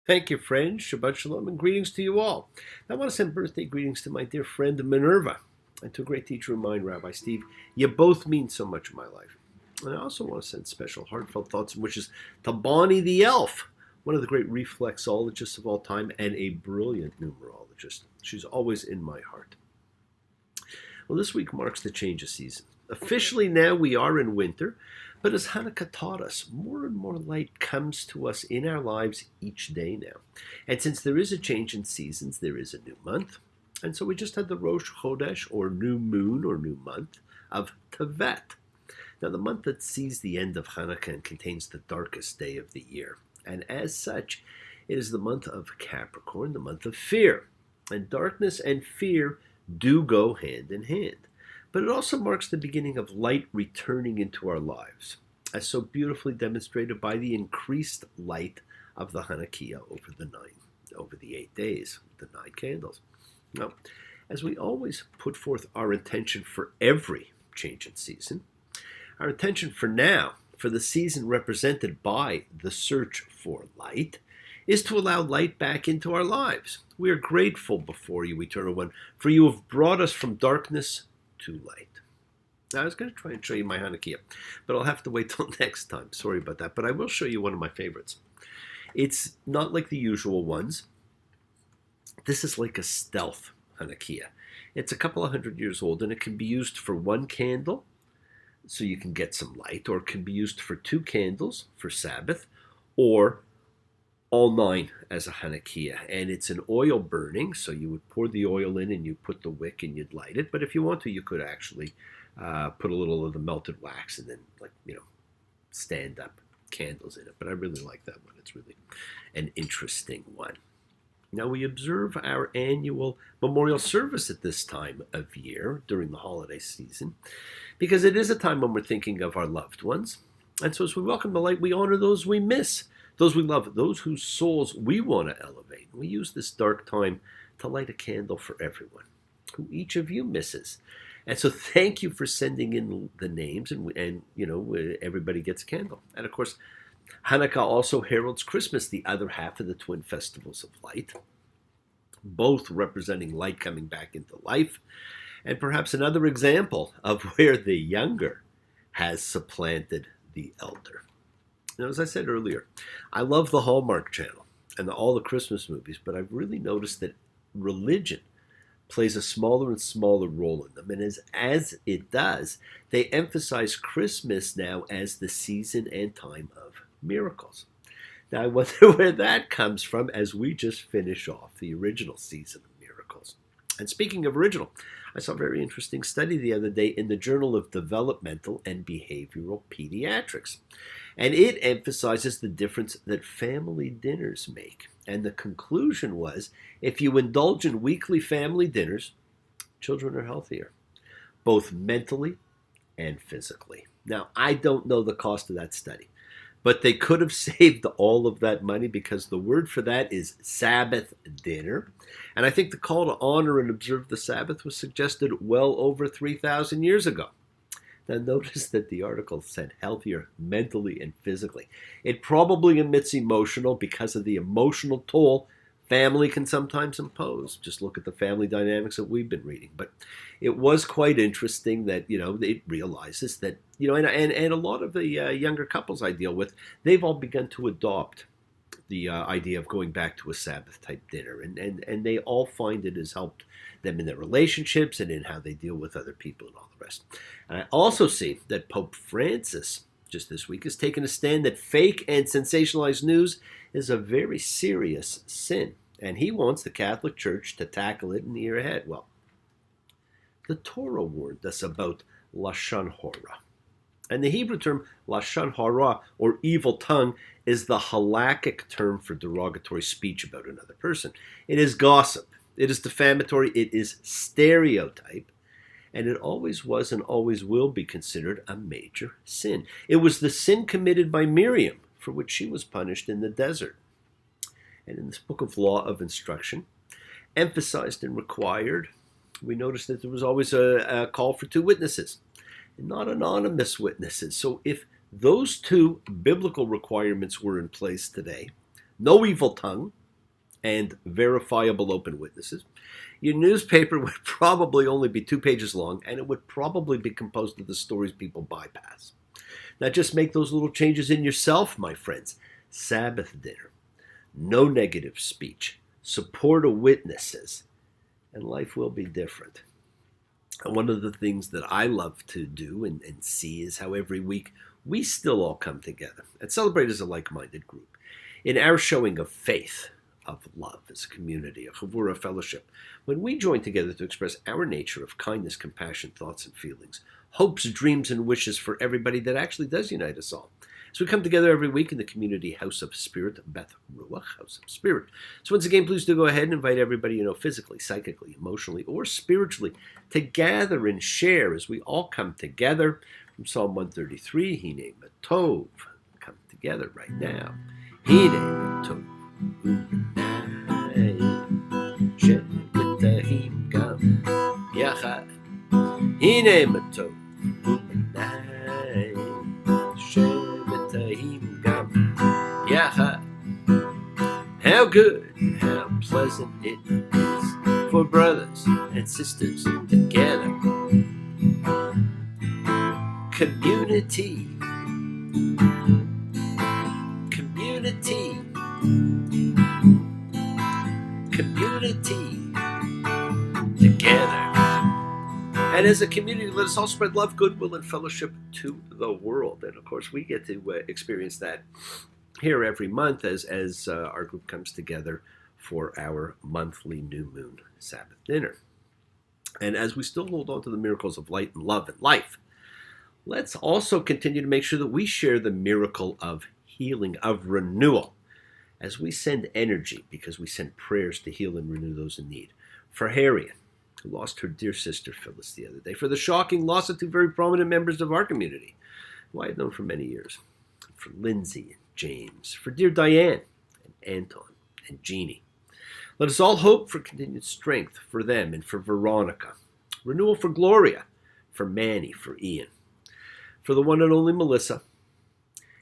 Thank you, friends. Shabbat Shalom and greetings to you all. I want to send birthday greetings to my dear friend Minerva and to a great teacher of mine, Rabbi Steve. You both mean so much in my life. And I also want to send special heartfelt thoughts and wishes to Bonnie the Elf, one of the great reflexologists of all time and a brilliant numerologist. She's always in my heart. Well, this week marks the change of season. Officially now we are in winter, but as Hanukkah taught us, more and more light comes to us in our lives each day now. And since there is a change in seasons, there is a new month. And so we just had the Rosh Chodesh, or new moon, or new month, of Tevet. Now, the month that sees the end of Hanukkah and contains the darkest day of the year. And as such, it is the month of Capricorn, the month of fear. And darkness and fear do go hand in hand. But it also marks the beginning of light returning into our lives, as so beautifully demonstrated by the increased light of the Hanukkah over the 8 days, the 9 candles. Now, as we always put forth our intention for every change in season, our intention for now, for the season represented by the search for light, is to allow light back into our lives. We are grateful before you, Eternal One, for you have brought us from darkness to light. Now, I was going to try and show you my Hanukkah, but I'll have to wait till next time. Sorry about that, but I will show you one of my favorites. It's not like the usual ones. This is like a stealth Hanukkah. It's a couple of 100 years old, and it can be used for one candle, so you can get some light, or it can be used for 2 candles for Sabbath, or all 9 as a Hanukkah. And it's an oil burning, so you would pour the oil in and you put the wick and you'd light it. But if you want to, you could actually put a little of the melted wax and then, stand up candles in it. But I really like that one. It's really an interesting one. Now, we observe our annual memorial service at this time of year during the holiday season because it is a time when we're thinking of our loved ones. And so as we welcome the light, we honor those we miss, those we love, those whose souls we want to elevate. We use this dark time to light a candle for everyone, who each of you misses. And so thank you for sending in the names, and everybody gets a candle. And of course, Hanukkah also heralds Christmas, the other half of the twin festivals of light, both representing light coming back into life, and perhaps another example of where the younger has supplanted the elder. Now, as I said earlier, I love the Hallmark Channel and all the Christmas movies, but I've really noticed that religion plays a smaller and smaller role in them. And as it does, they emphasize Christmas now as the season and time of miracles. Now, I wonder where that comes from as we just finish off the original season of miracles. And speaking of original, I saw a very interesting study the other day in the Journal of Developmental and Behavioral Pediatrics. And it emphasizes the difference that family dinners make. And the conclusion was, if you indulge in weekly family dinners, children are healthier, both mentally and physically. Now, I don't know the cost of that study, but they could have saved all of that money because the word for that is Sabbath dinner. And I think the call to honor and observe the Sabbath was suggested well over 3,000 years ago. Now, notice that the article said healthier mentally and physically. It probably omits emotional because of the emotional toll family can sometimes impose. Just look at the family dynamics that we've been reading. But it was quite interesting that, it realizes that, and a lot of the younger couples I deal with, they've all begun to adopt the idea of going back to a Sabbath-type dinner. And they all find it has helped them in their relationships and in how they deal with other people and all the rest. And I also see that Pope Francis, just this week, has taken a stand that fake and sensationalized news is a very serious sin. And he wants the Catholic Church to tackle it in the year ahead. Well, the Torah warned us about Lashon Hora. And the Hebrew term Lashon Hara, or evil tongue, is the halakhic term for derogatory speech about another person. It is gossip. It is defamatory. It is stereotype. And it always was and always will be considered a major sin. It was the sin committed by Miriam, for which she was punished in the desert. And in this book of law of instruction, emphasized and required, we noticed that there was always a call for 2 witnesses, and not anonymous witnesses. So if those 2 biblical requirements were in place today, no evil tongue, and verifiable open witnesses, your newspaper would probably only be 2 pages long, and it would probably be composed of the stories people bypass. Now just make those little changes in yourself, my friends. Sabbath dinner, no negative speech, supportive witnesses, and life will be different. And one of the things that I love to do and see is how every week we still all come together and celebrate as a like-minded group in our showing of faith, of love as a community, a chavura fellowship. When we join together to express our nature of kindness, compassion, thoughts, and feelings, hopes, dreams, and wishes for everybody that actually does unite us all. So we come together every week in the community House of Spirit, Beth Ruach, House of Spirit. So once again, please do go ahead and invite everybody physically, psychically, emotionally, or spiritually to gather and share as we all come together. From Psalm 133, Hine Matov, come together right now. Hine Matov, Umanai, Shebetahim Gam, Yachad. Hine Matov, Umanai, Shebetahim Gam, Yachad. How good and how pleasant it is for brothers and sisters together. Community, community, community together. And as a community, let us all spread love, goodwill, and fellowship to the world. And of course, we get to experience that here every month as our group comes together for our monthly new moon Sabbath dinner. And as we still hold on to the miracles of light and love and life, let's also continue to make sure that we share the miracle of healing, of renewal, as we send energy, because we send prayers to heal and renew those in need. For Harriet, who lost her dear sister Phyllis the other day. For the shocking loss of 2 very prominent members of our community, who I had known for many years. For Lindsay and James. For dear Diane and Anton and Jeannie. Let us all hope for continued strength for them and for Veronica. Renewal for Gloria. For Manny. For Ian. For the one and only Melissa.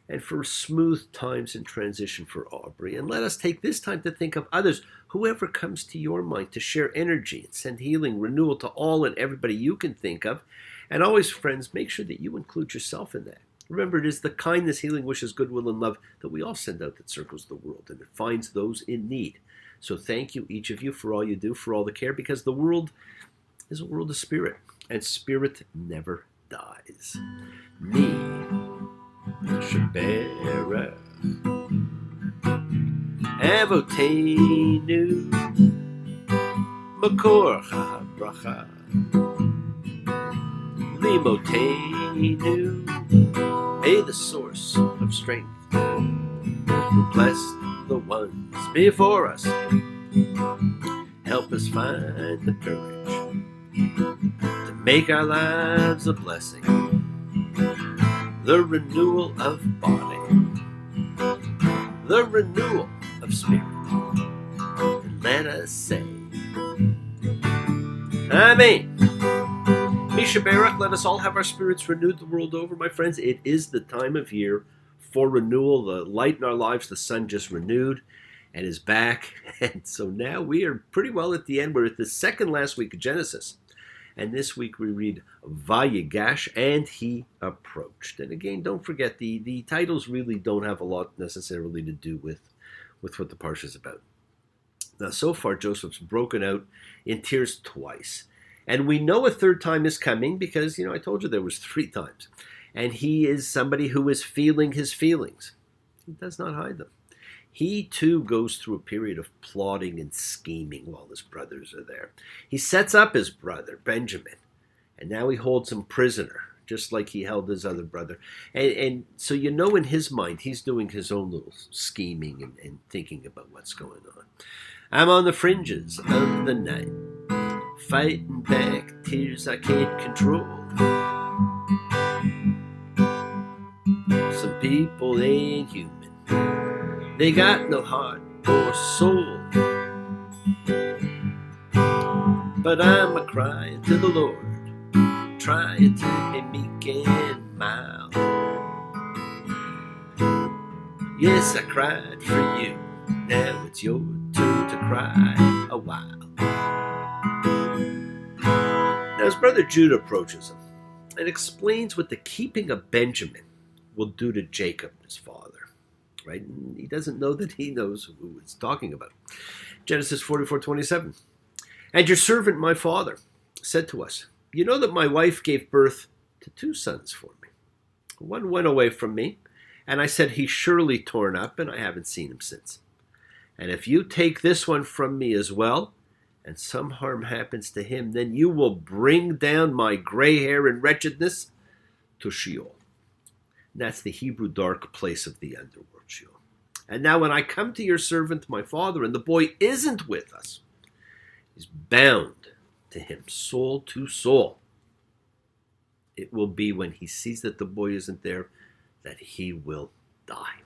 And for smooth times in transition for Aubrey. And let us take this time to think of others, whoever comes to your mind, to share energy and send healing, renewal to all and everybody you can think of. And always, friends, make sure that you include yourself in that. Remember, it is the kindness, healing, wishes, goodwill, and love that we all send out that circles the world, and it finds those in need. So thank you, each of you, for all you do, for all the care, because the world is a world of spirit, and spirit never dies. Me. Shabera Avotenu Makor Bracha Limotenu. May the source of strength who blessed the ones before us help us find the courage to make our lives a blessing. The renewal of body, the renewal of spirit. And let us say, Amen. Misha Barak, let us all have our spirits renewed the world over, my friends. It is the time of year for renewal. The light in our lives, the sun just renewed and is back. And so now we are pretty well at the end. We're at the second last week of Genesis. And this week we read Vayigash, and he approached. And again, don't forget, the titles really don't have a lot necessarily to do with what the parsha is about. Now, so far, Joseph's broken out in tears twice. And we know a third time is coming because, I told you there was 3 times. And he is somebody who is feeling his feelings. He does not hide them. He, too, goes through a period of plotting and scheming while his brothers are there. He sets up his brother, Benjamin, and now he holds him prisoner, just like he held his other brother. And so in his mind, he's doing his own little scheming and thinking about what's going on. I'm on the fringes of the night, fighting back tears I can't control. Some people ain't human. They got no heart or soul. But I'm a-crying to the Lord, trying to be meek and mild. Yes, I cried for you Now it's your turn to cry a while. Now his brother Judah approaches him and explains what the keeping of Benjamin will do to Jacob, his father. Right? And he doesn't know that he knows who it's talking about. Genesis 44:27. And your servant, my father, said to us, you know that my wife gave birth to 2 sons for me. One went away from me, and I said, he's surely torn up, and I haven't seen him since. And if you take this one from me as well, and some harm happens to him, then you will bring down my gray hair and wretchedness to Sheol. And that's the Hebrew dark place of the underworld, Sheol. And now when I come to your servant, my father, and the boy isn't with us, he's bound to him, soul to soul. It will be when he sees that the boy isn't there that he will die.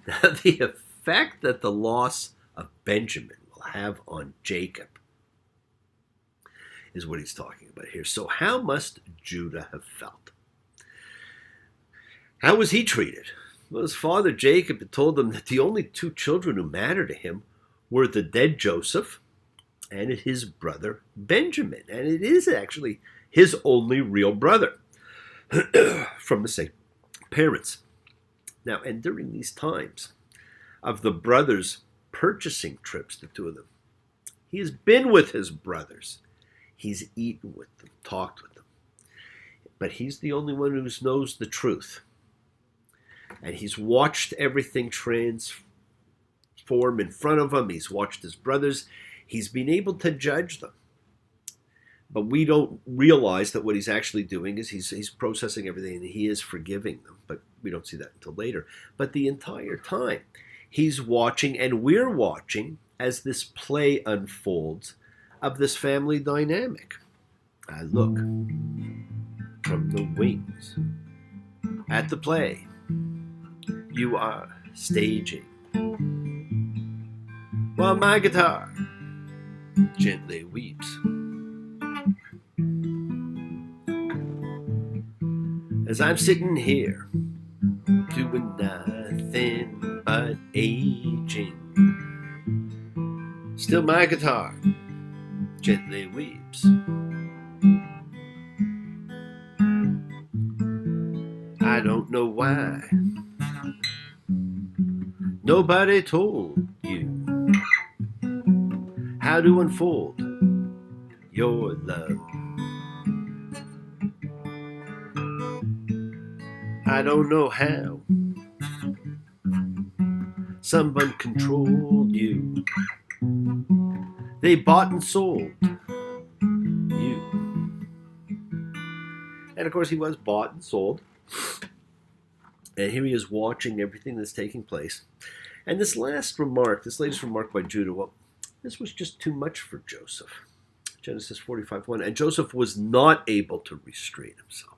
Now, the effect that the loss of Benjamin will have on Jacob is what he's talking about here. So how must Judah have felt? How was he treated? Well, his father Jacob had told him that the only 2 children who mattered to him were the dead Joseph and his brother Benjamin. And it is actually his only real brother from the same parents. Now, and during these times of the brothers purchasing trips, the 2 of them, he has been with his brothers. He's eaten with them, talked with them. But he's the only one who knows the truth. And he's watched everything transform in front of him. He's watched his brothers. He's been able to judge them. But we don't realize that what he's actually doing is he's processing everything and he is forgiving them. But we don't see that until later. But the entire time, he's watching, and we're watching as this play unfolds of this family dynamic. I look from the wings at the play you are staging, while my guitar gently weeps as I'm sitting here doing nothing but aging. Still my guitar gently weeps. I don't know why nobody told you how to unfold your love. I don't know how someone controlled you. They bought and sold you. And of course he was bought and sold. And here he is watching everything that's taking place. And this latest remark by Judah, well, this was just too much for Joseph. Genesis 45:1. And Joseph was not able to restrain himself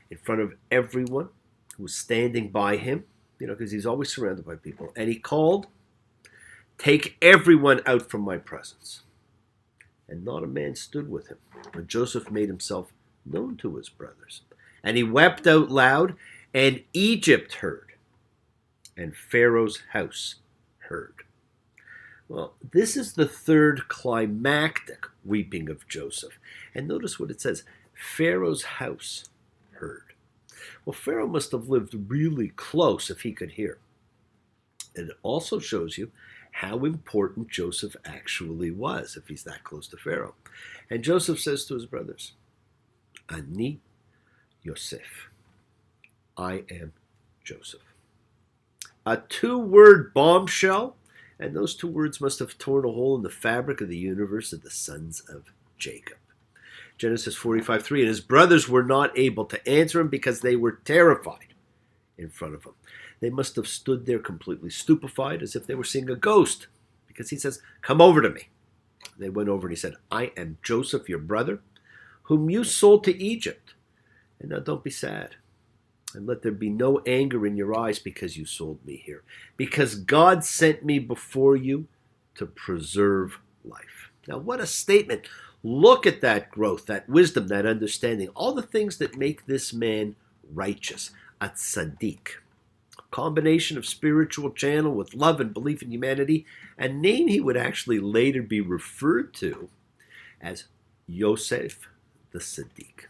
in front of everyone who was standing by him, because he's always surrounded by people. And he called, take everyone out from my presence. And not a man stood with him when Joseph made himself known to his brothers. And he wept out loud, and Egypt heard, and Pharaoh's house heard. Well, this is the third climactic weeping of Joseph. And notice what it says, Pharaoh's house heard. Well, Pharaoh must have lived really close if he could hear. And it also shows you how important Joseph actually was if he's that close to Pharaoh. And Joseph says to his brothers, Ani Yosef. I am Joseph. A 2-word bombshell, and those 2 words must have torn a hole in the fabric of the universe of the sons of Jacob. Genesis 45:3, and his brothers were not able to answer him because they were terrified in front of him. They must have stood there completely stupefied as if they were seeing a ghost, because he says, come over to me. They went over and he said, I am Joseph, your brother, whom you sold to Egypt. And now don't be sad. And let there be no anger in your eyes because you sold me here. Because God sent me before you to preserve life. Now what a statement. Look at that growth, that wisdom, that understanding. All the things that make this man righteous. A tzaddik. combination of spiritual channel with love and belief in humanity, a name he would actually later be referred to as Yosef the Tzaddik,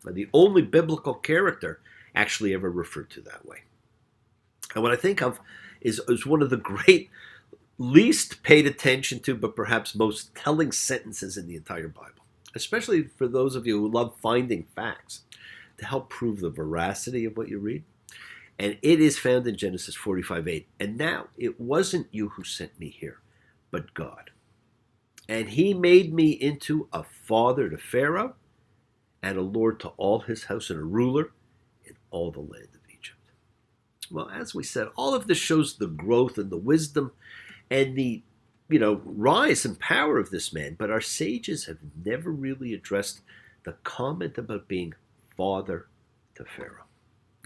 the only biblical character actually ever referred to that way. And what I think of is one of the great, least paid attention to, but perhaps most telling sentences in the entire Bible, especially for those of you who love finding facts to help prove the veracity of what you read. And it is found in Genesis 45:8. And now it wasn't you who sent me here, but God. And he made me into a father to Pharaoh, and a lord to all his house, and a ruler in all the land of Egypt. Well, as we said, all of this shows the growth and the wisdom and the rise and power of this man. But our sages have never really addressed the comment about being father to Pharaoh.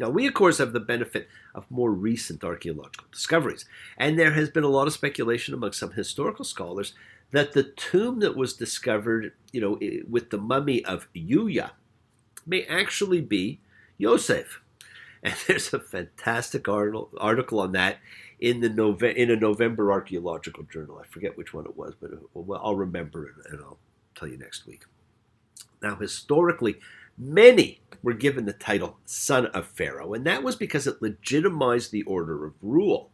Now, we, of course, have the benefit of more recent archaeological discoveries. And there has been a lot of speculation among some historical scholars that the tomb that was discovered, with the mummy of Yuya may actually be Yosef. And there's a fantastic article on that in a November archaeological journal. I forget which one it was, but I'll remember it and I'll tell you next week. Now, historically, many were given the title son of Pharaoh, and that was because it legitimized the order of rule.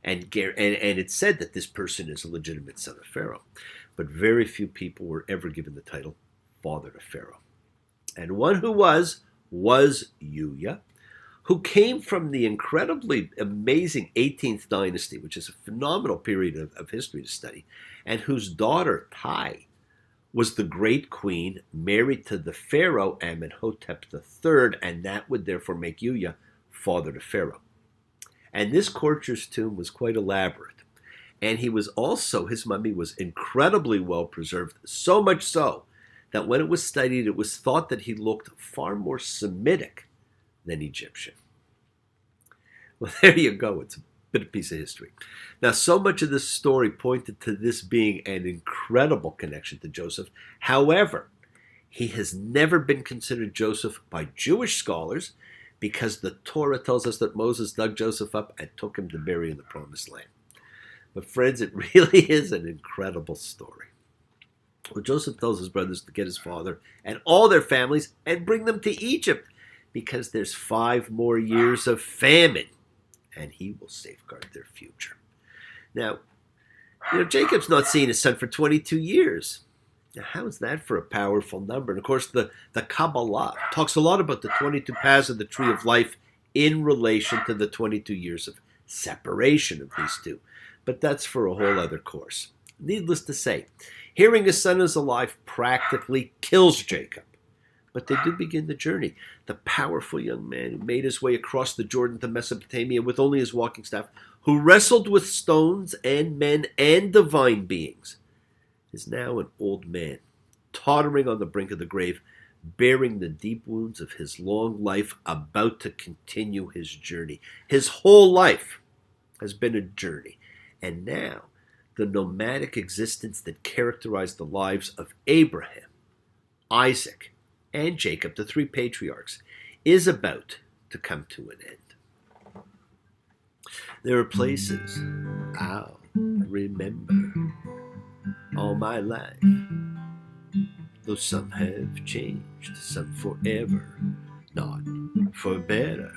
And it said that this person is a legitimate son of Pharaoh. But very few people were ever given the title father to Pharaoh. And one who was Yuya, who came from the incredibly amazing 18th dynasty, which is a phenomenal period of history to study, and whose daughter, Tai, was the great queen married to the pharaoh Amenhotep III, and that would therefore make Yuya father to Pharaoh. And this courtier's tomb was quite elaborate. And his mummy was incredibly well preserved, so much so that when it was studied, it was thought that he looked far more Semitic than Egyptian. Well, there you go. It's a bit of a piece of history. Now, so much of this story pointed to this being an incredible connection to Joseph. However, he has never been considered Joseph by Jewish scholars because the Torah tells us that Moses dug Joseph up and took him to bury in the Promised Land. But friends, it really is an incredible story. Well, Joseph tells his brothers to get his father and all their families and bring them to Egypt because there's 5 more years of famine and he will safeguard their future. Now, Jacob's not seeing his son for 22 years. Now, how is that for a powerful number? And of course, the Kabbalah talks a lot about the 22 paths of the tree of life in relation to the 22 years of separation of these two. But that's for a whole other course. Needless to say, hearing his son is alive practically kills Jacob. But they do begin the journey. The powerful young man who made his way across the Jordan to Mesopotamia with only his walking staff, who wrestled with stones and men and divine beings, is now an old man, tottering on the brink of the grave, bearing the deep wounds of his long life, about to continue his journey. His whole life has been a journey. And now, the nomadic existence that characterized the lives of Abraham, Isaac, and Jacob, the 3 patriarchs, is about to come to an end. There are places I'll remember all my life, though some have changed, some forever, not for better.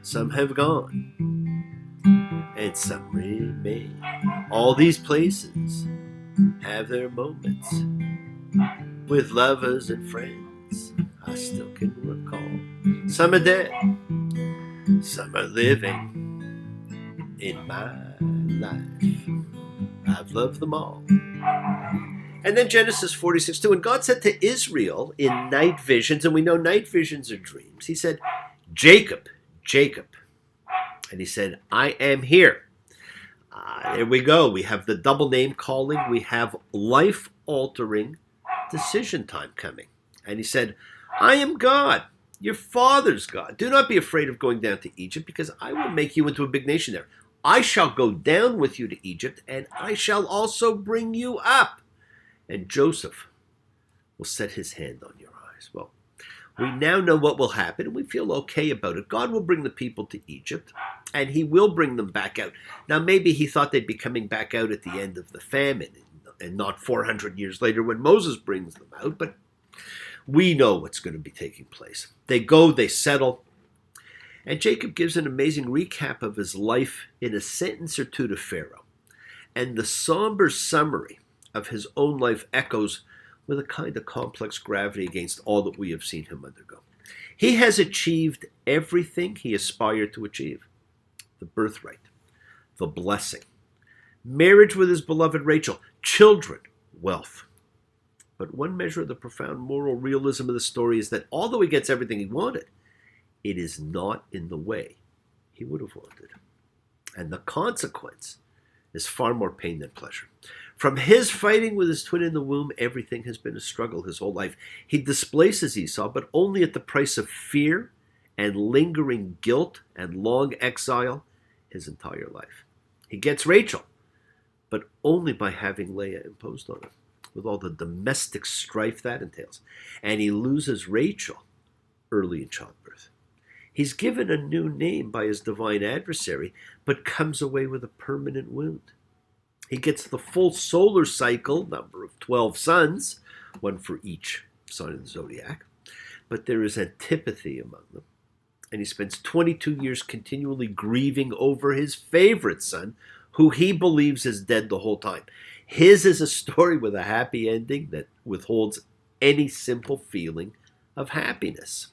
Some have gone, and some remain. All these places have their moments with lovers and friends I still can recall. Some are dead, some are living in my life. I've loved them all. And then Genesis 46:2, and God said to Israel in night visions, and we know night visions are dreams, he said, Jacob, Jacob. And he said, I am here. There we go. We have the double name calling. We have life-altering decision time coming. And he said, I am God, your father's God. Do not be afraid of going down to Egypt, because I will make you into a big nation there. I shall go down with you to Egypt, and I shall also bring you up. And Joseph will set his hand on your eyes. Well, We now know what will happen, and we feel okay about it. God will bring the people to Egypt, and he will bring them back out. Now, maybe he thought they'd be coming back out at the end of the famine, and not 400 years later when Moses brings them out, but we know what's going to be taking place. They go, they settle, and Jacob gives an amazing recap of his life in a sentence or two to Pharaoh. And the somber summary of his own life echoes with a kind of complex gravity against all that we have seen him undergo. He has achieved everything he aspired to achieve. The birthright, the blessing, marriage with his beloved Rachel, children, wealth. But one measure of the profound moral realism of the story is that although he gets everything he wanted, it is not in the way he would have wanted. And the consequence is far more pain than pleasure. From his fighting with his twin in the womb, everything has been a struggle his whole life. He displaces Esau, but only at the price of fear and lingering guilt and long exile his entire life. He gets Rachel, but only by having Leah imposed on him, with all the domestic strife that entails. And he loses Rachel early in childbirth. He's given a new name by his divine adversary, but comes away with a permanent wound. He gets the full solar cycle, number of 12 suns, one for each sign of the zodiac, but there is antipathy among them. And he spends 22 years continually grieving over his favorite son, who he believes is dead the whole time. His is a story with a happy ending that withholds any simple feeling of happiness.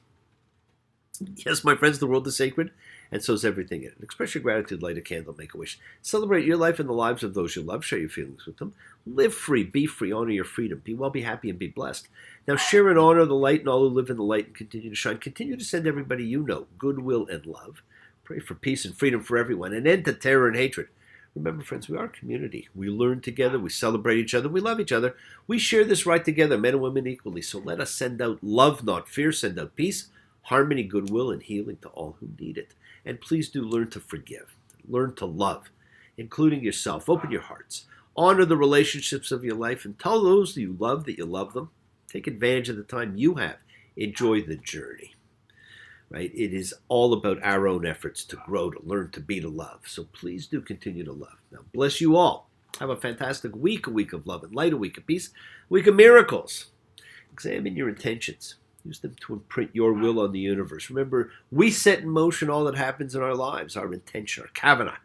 Yes, my friends, the world is sacred, and so is everything in it. Express your gratitude, light a candle, make a wish. Celebrate your life and the lives of those you love. Share your feelings with them. Live free, be free, honor your freedom. Be well, be happy, and be blessed. Now share and honor the light and all who live in the light and continue to shine. Continue to send everybody you know goodwill and love. Pray for peace and freedom for everyone, an end to terror and hatred. Remember, friends, we are a community. We learn together, we celebrate each other, we love each other. We share this right together, men and women equally. So let us send out love, not fear. Send out peace, harmony, goodwill, and healing to all who need it. And please do learn to forgive. Learn to love, including yourself. Open your hearts. Honor the relationships of your life and tell those that you love them. Take advantage of the time you have. Enjoy the journey. Right? It is all about our own efforts to grow, to learn, to be, to love. So please do continue to love. Now, bless you all. Have a fantastic week, a week of love and light, a week of peace, a week of miracles. Examine your intentions. Use them to imprint your will on the universe. Remember, we set in motion all that happens in our lives, our intention, our kavanah,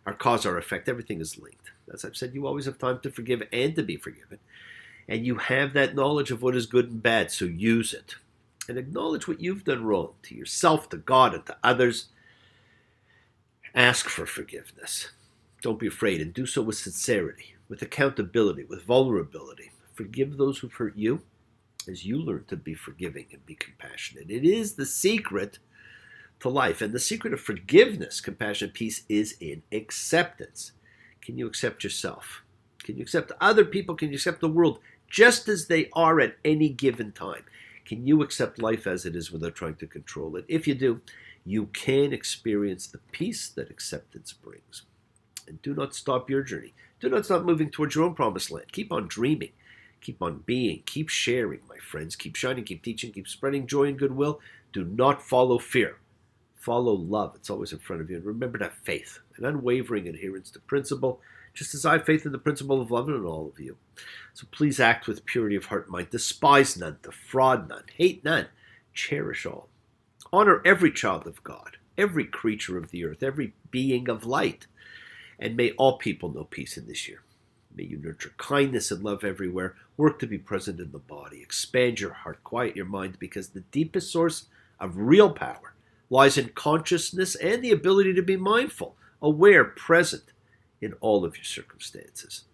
our cause, our effect. Everything is linked. As I've said, you always have time to forgive and to be forgiven. And you have that knowledge of what is good and bad, so use it. And acknowledge what you've done wrong to yourself, to God, and to others. Ask for forgiveness. Don't be afraid, and do so with sincerity, with accountability, with vulnerability. Forgive those who've hurt you, as you learn to be forgiving and be compassionate. It is the secret to life. And the secret of forgiveness, compassion, and peace is in acceptance. Can you accept yourself? Can you accept other people? Can you accept the world just as they are at any given time? Can you accept life as it is without trying to control it? If you do, you can experience the peace that acceptance brings. And do not stop your journey. Do not stop moving towards your own promised land. Keep on dreaming. Keep on being, keep sharing, my friends. Keep shining, keep teaching, keep spreading joy and goodwill. Do not follow fear. Follow love. It's always in front of you. And remember to have faith, an unwavering adherence to principle, just as I have faith in the principle of love in all of you. So please act with purity of heart and mind. Despise none, defraud none, hate none, cherish all. Honor every child of God, every creature of the earth, every being of light. And may all people know peace in this year. May you nurture kindness and love everywhere. Work to be present in the body. Expand your heart. Quiet your mind, because the deepest source of real power lies in consciousness and the ability to be mindful, aware, present in all of your circumstances.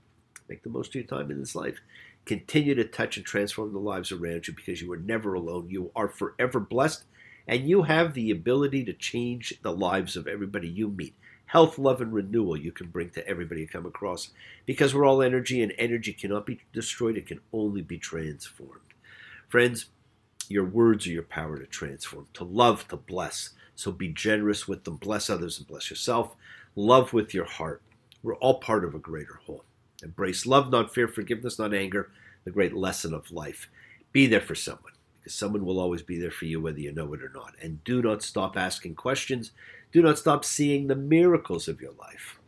Make the most of your time in this life. Continue to touch and transform the lives around you, because you are never alone. You are forever blessed, and you have the ability to change the lives of everybody you meet. Health, love, and renewal you can bring to everybody you come across, because we're all energy, and energy cannot be destroyed. It can only be transformed. Friends, your words are your power to transform, to love, to bless. So be generous with them. Bless others and bless yourself. Love with your heart. We're all part of a greater whole. Embrace love, not fear, forgiveness, not anger, the great lesson of life. Be there for someone, because someone will always be there for you whether you know it or not. And do not stop asking questions. Do not stop seeing the miracles of your life.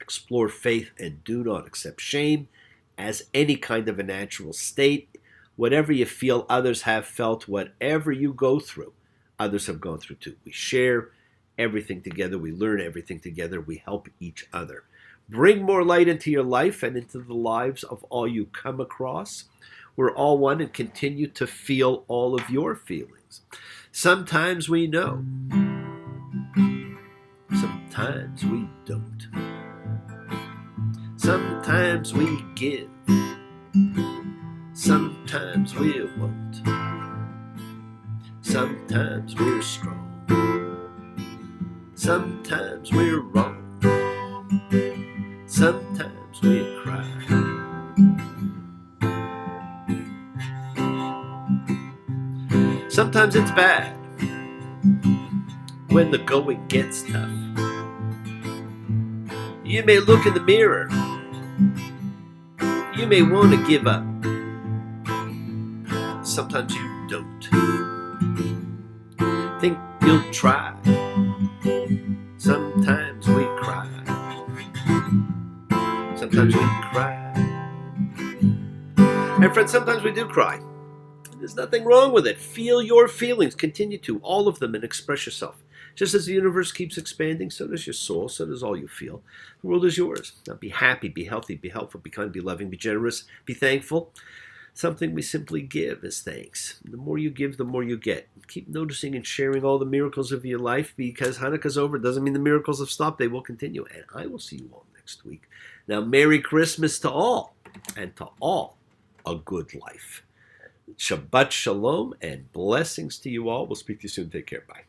Explore faith and do not accept shame as any kind of a natural state. Whatever you feel others have felt, whatever you go through, others have gone through too. We share everything together. We learn everything together. We help each other. Bring more light into your life and into the lives of all you come across. We're all one and continue to feel all of your feelings. Sometimes we know. Sometimes we don't. Sometimes we give. Sometimes we won't. Sometimes we're strong. Sometimes we're wrong. Sometimes we cry. Sometimes it's bad when the going gets tough. You may look in the mirror. You may want to give up. Sometimes you don't. Think you'll try. Sometimes we cry. Sometimes we cry. And friends, sometimes we do cry. There's nothing wrong with it. Feel your feelings. Continue to, all of them, and express yourself. Just as the universe keeps expanding, so does your soul, so does all you feel. The world is yours. Now be happy, be healthy, be helpful, be kind, be loving, be generous, be thankful. Something we simply give is thanks. The more you give, the more you get. Keep noticing and sharing all the miracles of your life, because Hanukkah's over. It doesn't mean the miracles have stopped. They will continue. And I will see you all next week. Now, Merry Christmas to all, and to all, a good life. Shabbat Shalom and blessings to you all. We'll speak to you soon. Take care. Bye.